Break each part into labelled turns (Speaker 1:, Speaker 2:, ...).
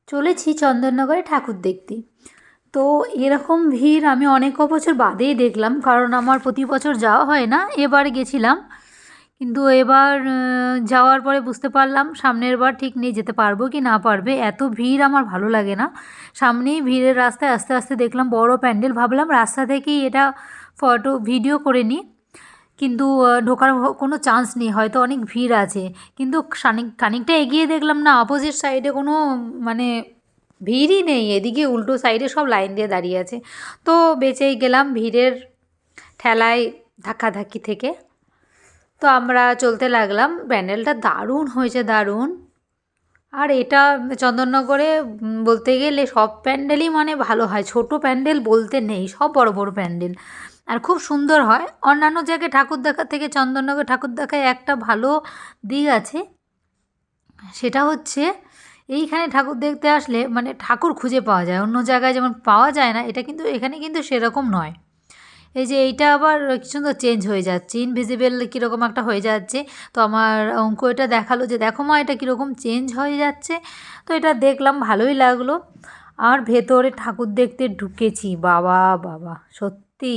Speaker 1: চলেছি চন্দননগরে ঠাকুর দেখতে। তো এরকম ভিড় আমি অনেক বছর বাদেই দেখলাম, কারণ আমার প্রতি বছর যাওয়া হয় না। এবার গেছিলাম, কিন্তু এবার যাওয়ার পরে বুঝতে পারলাম সামনের বার ঠিক নেই যেতে পারবো কি না পারবে। এত ভিড় আমার ভালো লাগে না। সামনেই ভিড়ের রাস্তায় আস্তে আস্তে দেখলাম বড় প্যান্ডেল, ভাবলাম রাস্তা থেকেই এটা ফটো ভিডিও করে নিই, কিন্তু ঢোকার কোনো চান্স নেই, হয়তো অনেক ভিড় আছে। কিন্তু খানিকটা এগিয়ে দেখলাম না, অপোজিট সাইডে কোনো মানে ভিড়ই নেই, এদিকে উল্টো সাইডে সব লাইন দিয়ে দাঁড়িয়ে আছে। তো বেঁচেই গেলাম ভিড়ের ঠেলায়, ধাক্কাধাক্কি থেকে। তো আমরা চলতে লাগলাম। প্যান্ডেলটা দারুণ হয়েছে, দারুণ। আর এটা চন্দননগরে বলতে গেলে সব প্যান্ডেলই মানে ভালো হয়, ছোট প্যান্ডেল বলতে নেই, সব বড় বড় প্যান্ডেল আর খুব সুন্দর হয়। অন্যান্য জায়গায় ঠাকুর দেখা থেকে চন্দননগর ঠাকুর দেখায় একটা ভালো দিক আছে, সেটা হচ্ছে এইখানে ঠাকুর দেখতে আসলে মানে ঠাকুর খুঁজে পাওয়া যায়। অন্য জায়গায় যেমন পাওয়া যায় না, এটা কিন্তু এখানে কিন্তু সেরকম নয়। এই যে এইটা আবার কি সুন্দর চেঞ্জ হয়ে যাচ্ছে, ইনভিজিবল কীরকম একটা হয়ে যাচ্ছে। তো আমার অঙ্ক এটা দেখালো যে দেখো মা এটা কীরকম চেঞ্জ হয়ে যাচ্ছে। তো এটা দেখলাম, ভালোই লাগলো। আর ভেতরে ঠাকুর দেখতে ঢুকেছি, বাবা বাবা সত্যি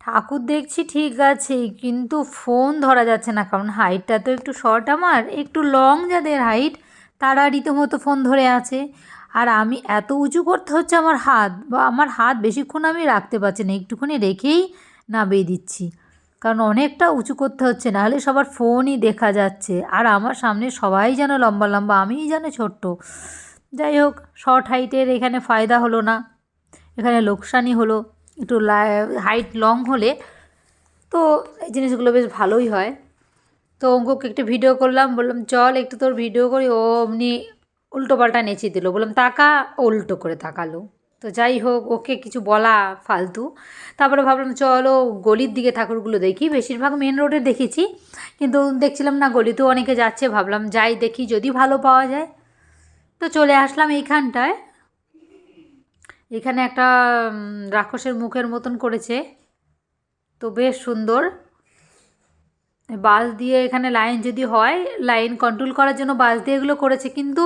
Speaker 1: ঠাকুর দেখছি ঠিক আছে, কিন্তু ফোন ধরা যাচ্ছে না, কারণ হাইটটা তো একটু শর্ট, আমার একটু লং যাদের হাইট তারা রীতিমতো ফোন ধরে আছে। আর আমি এত উঁচু করতে হচ্ছে আমার হাত, বা আমার হাত বেশিক্ষণ আমি রাখতে পারছি না, একটুখানি রেখেই নামিয়ে দিচ্ছি, কারণ অনেকটা উঁচু করতে হচ্ছে, নাহলে সবার ফোনই দেখা যাচ্ছে। আর আমার সামনে সবাই যেন লম্বা লম্বা, আমিই যেন ছোট্ট। যাই হোক, শর্ট হাইটের এখানে ফায়দা হলো না, এখানে লোকসানই হলো। একটু হাইট লং হলে তো এই জিনিসগুলো বেশ ভালোই হয়। তো অঙ্কুকে একটু ভিডিও করলাম, বললাম চল একটু তোর ভিডিও করি। ও অমনি উল্টো পাল্টা নেচে দিল, বললাম তাকা, উল্টো করে তাকালো। তো যাই হোক, ওকে কিছু বলা ফালতু। তারপরে ভাবলাম চলো গলির দিকে ঠাকুরগুলো দেখি, বেশিরভাগ মেন রোডে দেখেছি, কিন্তু দেখছিলাম না গলিতেও অনেকে যাচ্ছে, ভাবলাম যাই দেখি যদি ভালো পাওয়া যায়। তো চলে আসলাম এইখানটায়। এখানে একটা রাক্ষসের মুখের মতন করেছে, তো বেশ সুন্দর। বাঁশ দিয়ে এখানে লাইন যদি হয়, লাইন কন্ট্রোল করার জন্য বাঁশ দিয়ে এগুলো করেছে, কিন্তু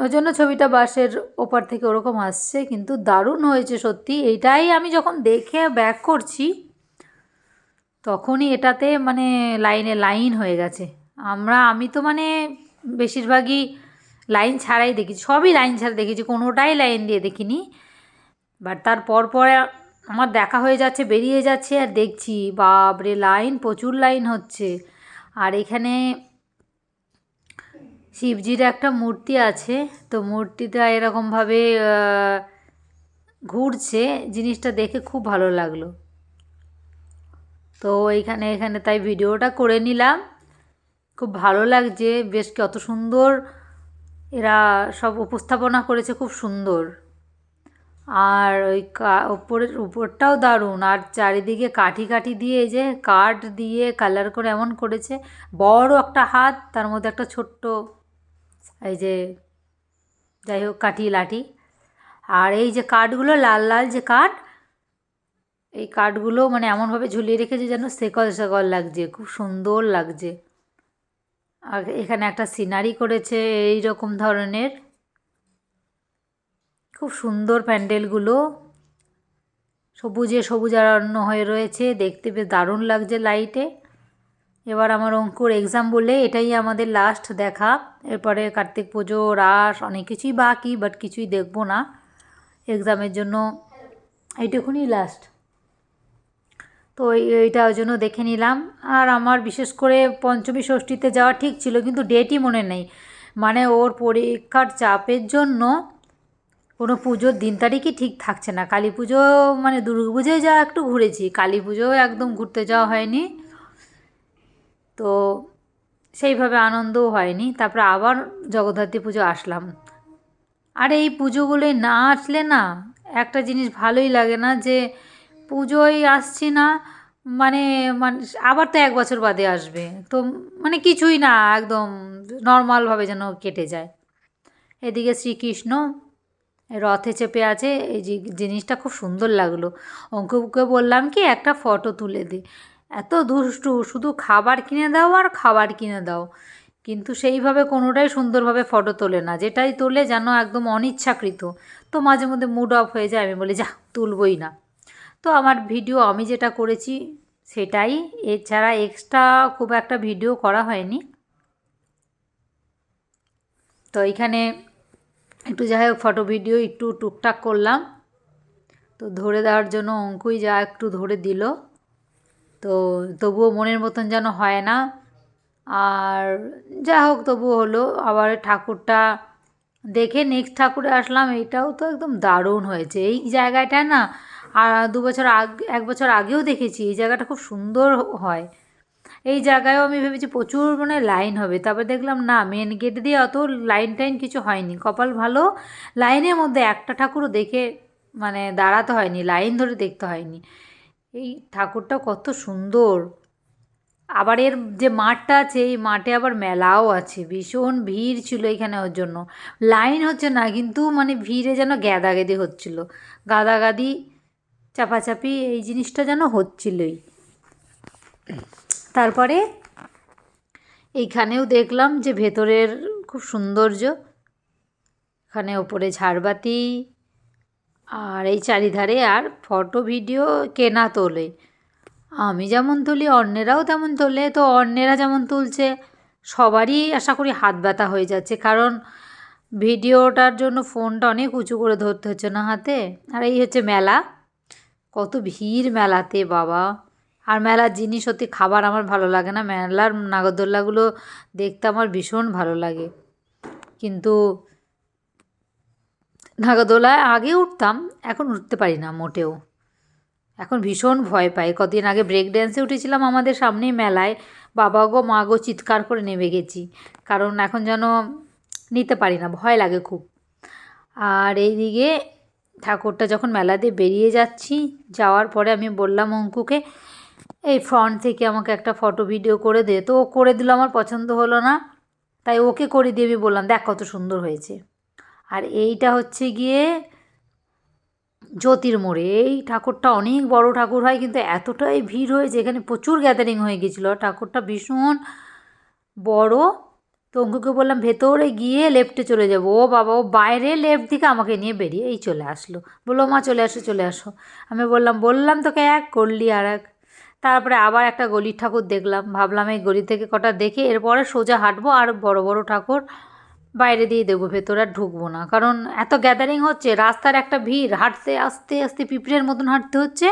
Speaker 1: ওই জন্য ছবিটা বাঁশের ওপার থেকে ওরকম আসছে, কিন্তু দারুণ হয়েছে সত্যি। এইটাই আমি যখন দেখে ব্যাক করছি তখনই এটাতে মানে লাইনে লাইন হয়ে গেছে। আমি তো মানে বেশিরভাগই লাইন ছাড়াই দেখেছি, সবই লাইন ছাড়া দেখেছি, কোনোটাই লাইন দিয়ে দেখিনি। বাট তারপর পরে আমার দেখা হয়ে যাচ্ছে, বেরিয়ে যাচ্ছে, আর দেখছি বাপরে লাইন, প্রচুর লাইন হচ্ছে। আর এখানে শিবজির একটা মূর্তি আছে, তো মূর্তিটা এরকমভাবে ঘুরছে, জিনিসটা দেখে খুব ভালো লাগলো। তো এখানে এখানে তাই ভিডিওটা করে নিলাম। খুব ভালো লাগছে, বেশ কত সুন্দর এরা সব উপস্থাপনা করেছে, খুব সুন্দর। আর ওই ওপরের উপরটাও দারুণ, আর চারিদিকে কাঠি কাঠি দিয়ে, এই যে কাঠ দিয়ে কালার করে এমন করেছে। বড় একটা হাত, তার মধ্যে একটা ছোট্ট এই যে যাই হোক কাঠি লাঠি। আর এই যে কাঠগুলো লাল লাল যে কাঠ, এই কাঠগুলো মানে এমনভাবে ঝুলিয়ে রেখেছে যেন শেকল শেকল লাগছে, খুব সুন্দর লাগছে। আর এখানে একটা সিনারি করেছে এই রকম ধরনের, খুব সুন্দর প্যান্ডেলগুলো, সবুজে সবুজারণ্য হয়ে রয়েছে, দেখতে বেশ দারুণ লাগছে লাইটে। এবার আমার অঙ্কুর এক্সাম বলে এটাই আমাদের লাস্ট দেখা, এরপরে কার্তিক পুজো, রাস, অনেক কিছুই বাকি, বাট কিছুই দেখবো না এক্সামের জন্য, এইটুকুনি লাস্ট। তো এইটা ওই জন্য দেখে নিলাম। আর আমার বিশেষ করে পঞ্চমী ষষ্ঠীতে যাওয়া ঠিক ছিল, কিন্তু ডেটই মনে নেই, মানে ওর পরীক্ষার চাপের জন্য কোনো পুজোর দিন তারিখই ঠিক থাকছে না। কালী পুজো মানে দুর্গা পুজোয় যা একটু ঘুরেছি, কালী পুজোও একদম ঘুরতে যাওয়া হয়নি, তো সেইভাবে আনন্দও হয়নি। তারপরে আবার জগদ্ধাত্রী পুজো আসলাম। আর এই পুজোগুলোয় না আসলে না একটা জিনিস ভালোই লাগে না, যে পুজোয় আসছি না, মানে মানে আবার তো 1 বছর বাদে আসবে, তো মানে কিছুই না, একদম নর্মালভাবে যেন কেটে যায়। এদিকে শ্রীকৃষ্ণ রথে চেপে আছে, এই যে জিনিসটা খুব সুন্দর লাগলো। অঙ্কুকে বললাম কি একটা ফটো তুলে দে, এত দুষ্টু, শুধু খাবার কিনে দাও আর খাবার কিনে দাও, কিন্তু সেইভাবে কোনোটাই সুন্দরভাবে ফটো তোলে না, যেটাই তোলে যেন একদম অনিচ্ছাকৃত। তো মাঝে মধ্যে মুড অফ হয়ে যায়, আমি বলি যা তুলবই না। তো আমার ভিডিও আমি যেটা করেছি সেটাই, এছাড়া এক্সট্রা খুব একটা ভিডিও করা হয়নি। তো এইখানে একটু যাই হোক ফটো ভিডিও একটু টুকটাক করলাম। তো ধরে দেওয়ার জন্য অঙ্কুই যা একটু ধরে দিল, তো তবুও মনের মতন যেন হয় না। আর যা হোক তবুও হলো। আবার ঠাকুরটা দেখে নেক্সট ঠাকুরে আসলাম, এইটাও তো একদম দারুণ হয়েছে এই জায়গাটা না। আর 2 বছর আগে, 1 বছর আগেও দেখেছি, এই জায়গাটা খুব সুন্দর হয়। এই জায়গায়ও আমি ভেবেছি প্রচুর মানে লাইন হবে, তারপর দেখলাম না, মেন গেট দিয়ে অত লাইন টাইন কিছু হয়নি। কপাল ভালো, লাইনের মধ্যে একটা ঠাকুরও দেখে মানে দাঁড়াতে হয়নি, লাইন ধরে দেখতে হয়নি। এই ঠাকুরটা কত সুন্দর। আবার এর যে মাঠটা আছে, এই মাঠে আবার মেলাও আছে, ভীষণ ভিড় ছিল এখানে ওর জন্য। লাইন হচ্ছে না কিন্তু মানে ভিড়ে যেন গ্যাদাগেদি হচ্ছিল, গাদাগাদি চাপাচাপি এই জিনিসটা যেন হচ্ছিলই। তারপরে এইখানেও দেখলাম যে ভেতরের খুব সৌন্দর্য, এখানে ওপরে ঝাড়বাতি, আর এই চারিধারে আর ফটো ভিডিও কেনা তোলে। আমি যেমন তুলি অন্যেরাও তেমন তোলে, তো অন্যেরা যেমন তুলছে সবারই আশা করি হাত ব্যথা হয়ে যাচ্ছে, কারণ ভিডিওটার জন্য ফোনটা অনেক উঁচু করে ধরতে হচ্ছে না হাতে। আর এই হচ্ছে মেলা, কত ভিড় মেলাতে বাবা। আর মেলার জিনিস সত্যি খাবার আমার ভালো লাগে না, মেলার নাগরদোল্লাগুলো দেখতে আমার ভীষণ ভালো লাগে। কিন্তু নাগরদোলায় আগে উঠতাম, এখন উঠতে পারি না মোটেও, এখন ভীষণ ভয় পাই। কদিন আগে ব্রেক ড্যান্সে উঠেছিলাম আমাদের সামনেই মেলায়, বাবা গো মা গো চিৎকার করে নেমে গেছি, কারণ এখন যেন নিতে পারি না, ভয় লাগে খুব। আর এইদিকে ঠাকুরটা যখন মেলা দিয়ে বেরিয়ে যাচ্ছি, যাওয়ার পরে আমি বললাম অঙ্কুকে এই ফ্রন্ট থেকে আমাকে একটা ফটো ভিডিও করে দে, তো ও করে দিল, আমার পছন্দ হলো না, তাই ওকে করে দিয়ে আমি বললাম দেখ কত সুন্দর হয়েছে। আর এইটা হচ্ছে গিয়ে জ্যোতির মোড়ে, এই ঠাকুরটা অনেক বড় ঠাকুর হয়, কিন্তু এতটাই ভিড় হয়েছে এখানে, প্রচুর গ্যাদারিং হয়ে গেছিলো, ঠাকুরটা ভীষণ বড়। তো অঙ্কুকে বললাম ভেতরে গিয়ে লেফটে চলে যাবো, ও বাবা ও বাইরে লেফট দিকে আমাকে নিয়ে বেরিয়ে এই চলে আসলো, বললো মা চলে আসো চলে আসো। আমি বললাম তোকে এক করলি আর এক। তারপরে আবার একটা গলির ঠাকুর দেখলাম, ভাবলাম এই গলি থেকে কটা দেখে এরপরে সোজা হাঁটবো, আর বড় বড় ঠাকুর বাইরে দিয়ে দেবো, ভেতরে আর ঢুকবো না, কারণ এত গ্যাদারিং হচ্ছে, রাস্তার একটা ভিড়, হাঁটতে আস্তে আস্তে পিঁপড়ের মতন হাঁটতে হচ্ছে।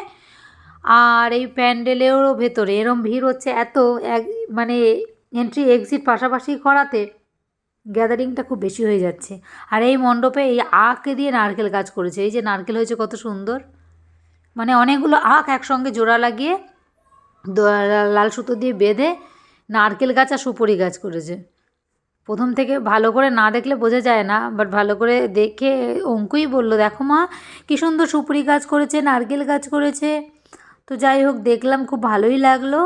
Speaker 1: আর এই প্যান্ডেলেরও ভেতরে এরম ভিড় হচ্ছে এত, এক মানে এন্ট্রি এক্সিট পাশাপাশি করাতে গ্যাদারিংটা খুব বেশি হয়ে যাচ্ছে। আর এই মণ্ডপে এই আঁকে দিয়ে নারকেল গাছ করেছে, এই যে নারকেল হয়েছে কত সুন্দর, মানে অনেকগুলো আঁক একসঙ্গে জোড়া লাগিয়ে লাল সুতো দিয়ে বেঁধে নারকেল গাছ আর সুপুরি গাছ করেছে। প্রথম থেকে ভালো করে না দেখলে বোঝা যায় না, বাট ভালো করে দেখে অঙ্কুই বলল দেখো মা কী সুন্দর সুপুরি গাছ করেছে, নারকেল গাছ করেছে। তো যাই হোক দেখলাম, খুব ভালোই লাগলো।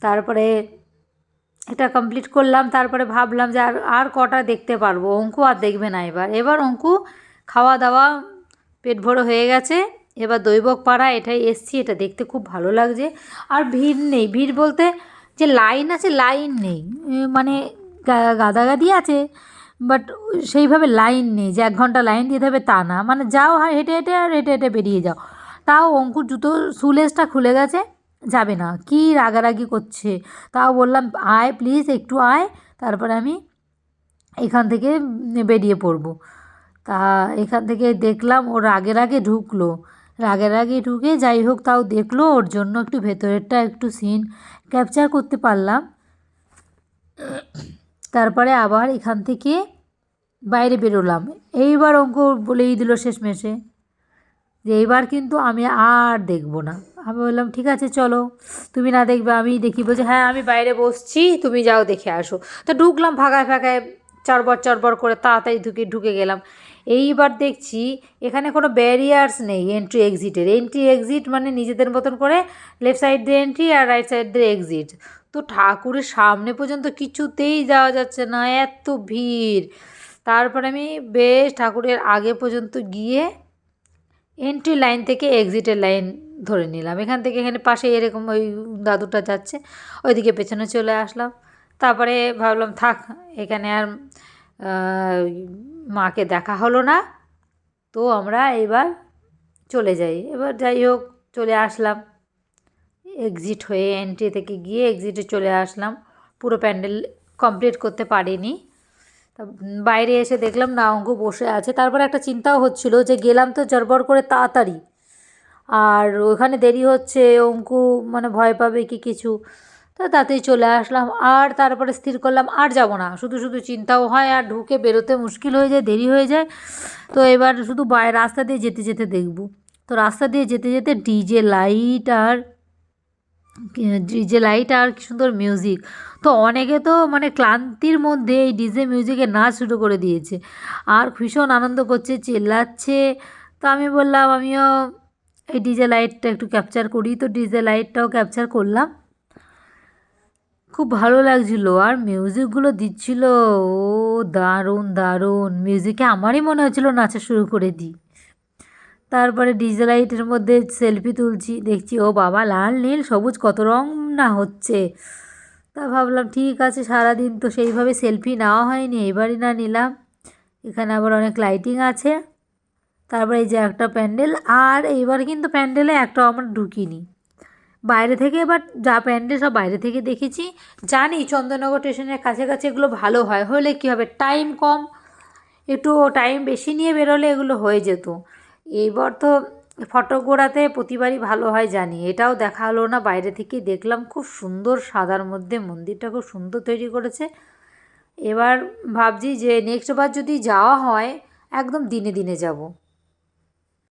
Speaker 1: তারপরে এটা কমপ্লিট করলাম, তারপরে ভাবলাম যে আর কটা দেখতে পারবো, অঙ্কু আর দেখবে না এবার অঙ্কু খাওয়া দাওয়া পেট ভরে হয়ে গেছে। এবার দৈবক পাড়া এটাই এসছি, এটা দেখতে খুব ভালো লাগছে। আর ভিড় নেই, ভিড় বলতে যে লাইন আছে লাইন নেই, মানে গাদাগাদি আছে, বাট সেইভাবে লাইন নেই যে 1 ঘন্টা লাইন দিতে হবে তা না, মানে যাও হেঁটে হেঁটে আর হেঁটে হেঁটে বেরিয়ে যাও। তাও অঙ্কুর জুতো সুলেসটা খুলে গেছে, যাবে না, কি রাগারাগি করছে। তাও বললাম আয় প্লিজ একটু আয়, তারপরে আমি এখান থেকে বেরিয়ে পড়বো। তা এখান থেকে দেখলাম ও রাগে রাগে ঢুকলো, রাগে রাগে ঢুকে যাই হোক তাও দেখলো, ওর জন্য একটু ভেতরেরটা একটু সিন ক্যাপচার করতে পারলাম। তারপরে আবার এখান থেকে বাইরে বেরোলাম। এইবার অঙ্ক বলেই দিল শেষমেশে যে এইবার কিন্তু আমি আর দেখবো না। আমি বললাম ঠিক আছে চলো, তুমি না দেখবে আমি দেখি। বলছে হ্যাঁ আমি বাইরে বসছি, তুমি যাও দেখে আসো। তো ঢুকলাম ফাঁকায় ফাঁকায়, চড়বড় চড়বড় করে তাড়াতাড়ি ঢুকে গেলাম। এইবার দেখছি এখানে কোনো ব্যারিয়ার্স নেই এন্ট্রি এক্সিটের, এন্ট্রি এক্সিট মানে নিজেদের মতন করে লেফট সাইড দিয়ে এন্ট্রি আর রাইট সাইড দিয়ে এক্সিট। তো ঠাকুরের সামনে পর্যন্ত কিছুতেই যাওয়া যাচ্ছে না, এত ভিড়। তারপরে আমি বেশ ঠাকুরের আগে পর্যন্ত গিয়ে এন্ট্রি লাইন থেকে এক্সিটের লাইন ধরে নিলাম, এখান থেকে এখানে পাশে এরকম ওই দাদুটা যাচ্ছে ওইদিকে পেছনে চলে আসলাম। তারপরে ভাবলাম থাক, এখানে আর মাকে দেখা হলো না, তো আমরা এবার চলে যাই। এবার যাই হোক চলে আসলাম, এক্সিট হয়ে এন্ট্রি থেকে গিয়ে এক্সিটে চলে আসলাম, পুরো প্যান্ডেল কমপ্লিট করতে পারিনি। তা বাইরে এসে দেখলাম না অঙ্কু বসে আছে। তারপরে একটা চিন্তাও হচ্ছিল যে গেলাম তো জড়বড় করে তাড়াতাড়ি, আর ওখানে দেরি হচ্ছে, অঙ্কু মানে ভয় পাবে কি কিছু, তো তাতেই চলে আসলাম। আর তারপরে স্থির করলাম আর যাব না, শুধু শুধু চিন্তাও হয় আর ঢুকে বেরোতে মুশকিল হয়ে যায়, দেরি হয়ে যায়। তো এবার শুধু রাস্তা দিয়ে যেতে যেতে দেখব। তো রাস্তা দিয়ে যেতে যেতে ডিজে লাইট আর কি সুন্দর মিউজিক। তো অনেকে তো মানে ক্লান্তির মধ্যে এই ডিজে মিউজিকে নাচ শুরু করে দিয়েছে আর ভীষণ আনন্দ করছে, চেল্লাচ্ছে। তো আমি বললাম আমিও এই ডিজে লাইটটা একটু ক্যাপচার করি, তো ডিজে লাইটটাও ক্যাপচার করলাম। খুব ভালো লাগছিলো আর মিউজিকগুলো দিচ্ছিল, ও দারুণ দারুণ মিউজিকে আমারই মনে হচ্ছিলো নাচা শুরু করে দিই। তারপরে ডিজে লাইটের মধ্যে সেলফি তুলছি, দেখছি ও বাবা লাল নীল সবুজ কত রং না হচ্ছে। তা ভাবলাম ঠিক আছে, সারাদিন তো সেইভাবে সেলফি নেওয়া হয়নি, এবারই না নিলাম। এখানে আবার অনেক লাইটিং আছে। তারপরে এই যে একটা প্যান্ডেল, আর এইবার কিন্তু প্যান্ডেলে একটাও আমরা ঢুকিনি, বাইরে থেকে এবার যা প্যান্ডেল সব বাইরে থেকে দেখেছি। জানি চন্দননগর স্টেশনের কাছাকাছি এগুলো ভালো হয়, হলে কী হবে টাইম কম, একটু টাইম বেশি নিয়ে বেরোলে এগুলো হয়ে যেত। এইবার তো ফটোগোড়াতে প্রতিবারই ভালো হয় জানি, এটাও দেখা হলো না, বাইরে থেকেই দেখলাম। খুব সুন্দর সাদার মধ্যে মন্দিরটা খুব সুন্দর তৈরি করেছে। এবার ভাবছি যে নেক্সট বার যদি যাওয়া হয় একদম দিনে দিনে যাব।